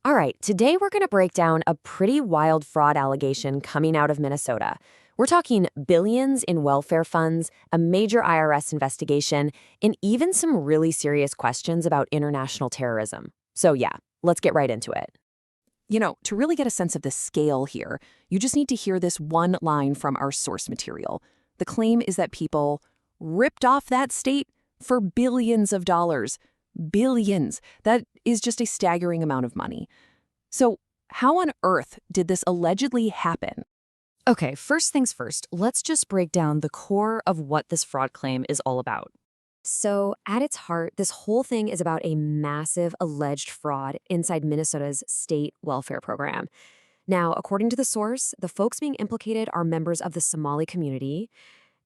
All right, today we're going to break down a pretty wild fraud allegation coming out of Minnesota. We're talking billions in welfare funds, a major IRS investigation, and even some really serious questions about international terrorism. So yeah, let's get right into it. To really get a sense of the scale here, you just need to hear this one line from our source material. The claim is that people ripped off that state for billions of dollars. Billions. That is just a staggering amount of money. So, how on earth did this allegedly happen? Okay, first things first, let's just break down the core of what this fraud claim is all about. So, at its heart, this whole thing is about a massive alleged fraud inside Minnesota's state welfare program. Now, according to the source, the folks being implicated are members of the Somali community,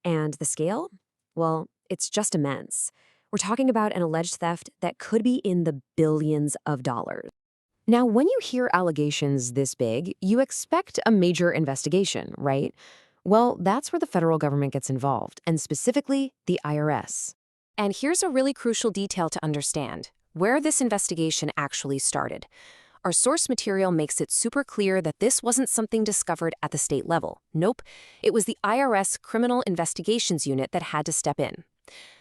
and the scale? Well, it's just immense. We're talking about an alleged theft that could be in the billions of dollars. Now, when you hear allegations this big, you expect a major investigation, right? Well, that's where the federal government gets involved, and specifically the IRS. And here's a really crucial detail to understand, where this investigation actually started. Our source material makes it super clear that this wasn't something discovered at the state level. Nope, it was the IRS Criminal Investigations Unit that had to step in.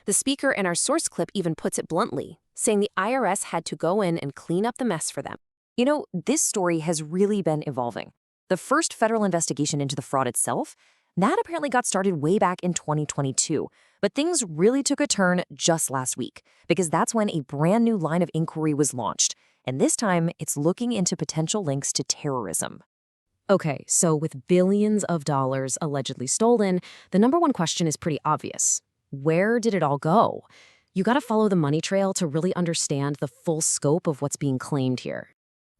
The speaker in our source clip even puts it bluntly, saying the IRS had to go in and clean up the mess for them. You know, this story has really been evolving. The first federal investigation into the fraud itself, that apparently got started way back in 2022. But things really took a turn just last week, because that's when a brand new line of inquiry was launched. And this time, it's looking into potential links to terrorism. Okay, so with billions of dollars allegedly stolen, the number one question is pretty obvious. Where did it all go? You gotta follow the money trail to really understand the full scope of what's being claimed here.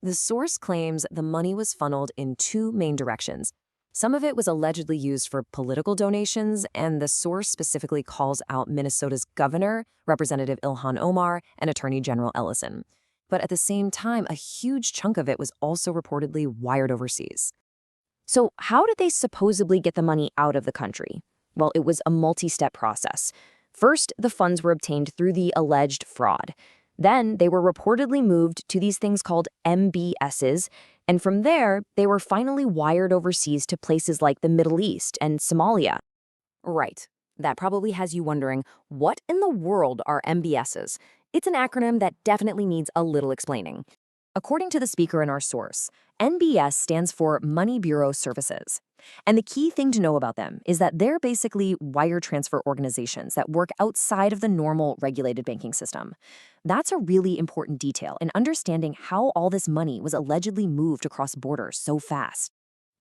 The source claims the money was funneled in two main directions. Some of it was allegedly used for political donations, and the source specifically calls out Minnesota's governor, Representative Ilhan Omar, and Attorney General Ellison. But at the same time, a huge chunk of it was also reportedly wired overseas. So how did they supposedly get the money out of the country? Well, it was a multi-step process. First, the funds were obtained through the alleged fraud. Then they were reportedly moved to these things called MBSs, and from there, they were finally wired overseas to places like the Middle East and Somalia. Right. That probably has you wondering, what in the world are MBSs? It's an acronym that definitely needs a little explaining. According to the speaker in our source, NBS stands for Money Bureau Services. And the key thing to know about them is that they're basically wire transfer organizations that work outside of the normal regulated banking system. That's a really important detail in understanding how all this money was allegedly moved across borders so fast.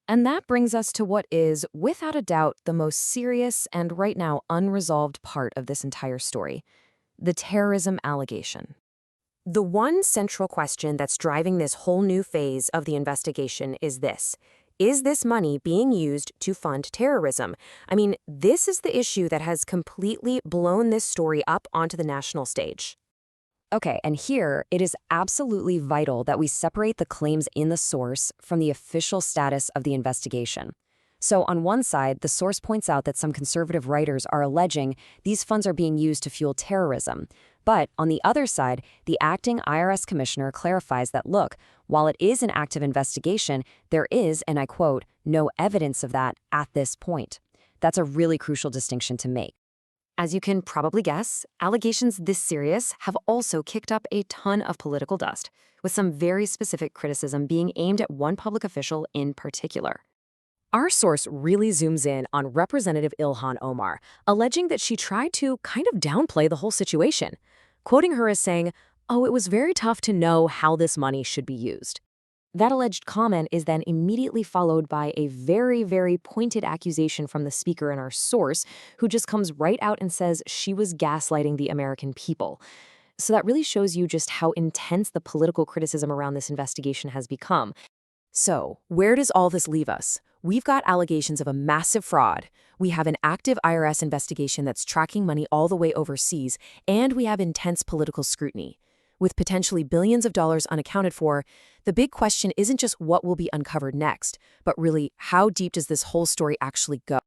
And that brings us to what is, without a doubt, the most serious and right now unresolved part of this entire story: the terrorism allegation. The one central question that's driving this whole new phase of the investigation is this: is this money being used to fund terrorism? I mean, this is the issue that has completely blown this story up onto the national stage. Okay, and here it is absolutely vital that we separate the claims in the source from the official status of the investigation. So on one side, the source points out that some conservative writers are alleging these funds are being used to fuel terrorism. But on the other side, the acting IRS commissioner clarifies that, look, while it is an active investigation, there is, and I quote, no evidence of that at this point. That's a really crucial distinction to make. As you can probably guess, allegations this serious have also kicked up a ton of political dust, with some very specific criticism being aimed at one public official in particular. Our source really zooms in on Representative Ilhan Omar, alleging that she tried to kind of downplay the whole situation, quoting her as saying, "Oh, it was very tough to know how this money should be used." That alleged comment is then immediately followed by a very, very pointed accusation from the speaker in our source, who just comes right out and says she was gaslighting the American people. So that really shows you just how intense the political criticism around this investigation has become. So, where does all this leave us? We've got allegations of a massive fraud, we have an active IRS investigation that's tracking money all the way overseas, and we have intense political scrutiny. With potentially billions of dollars unaccounted for, the big question isn't just what will be uncovered next, but really, how deep does this whole story actually go?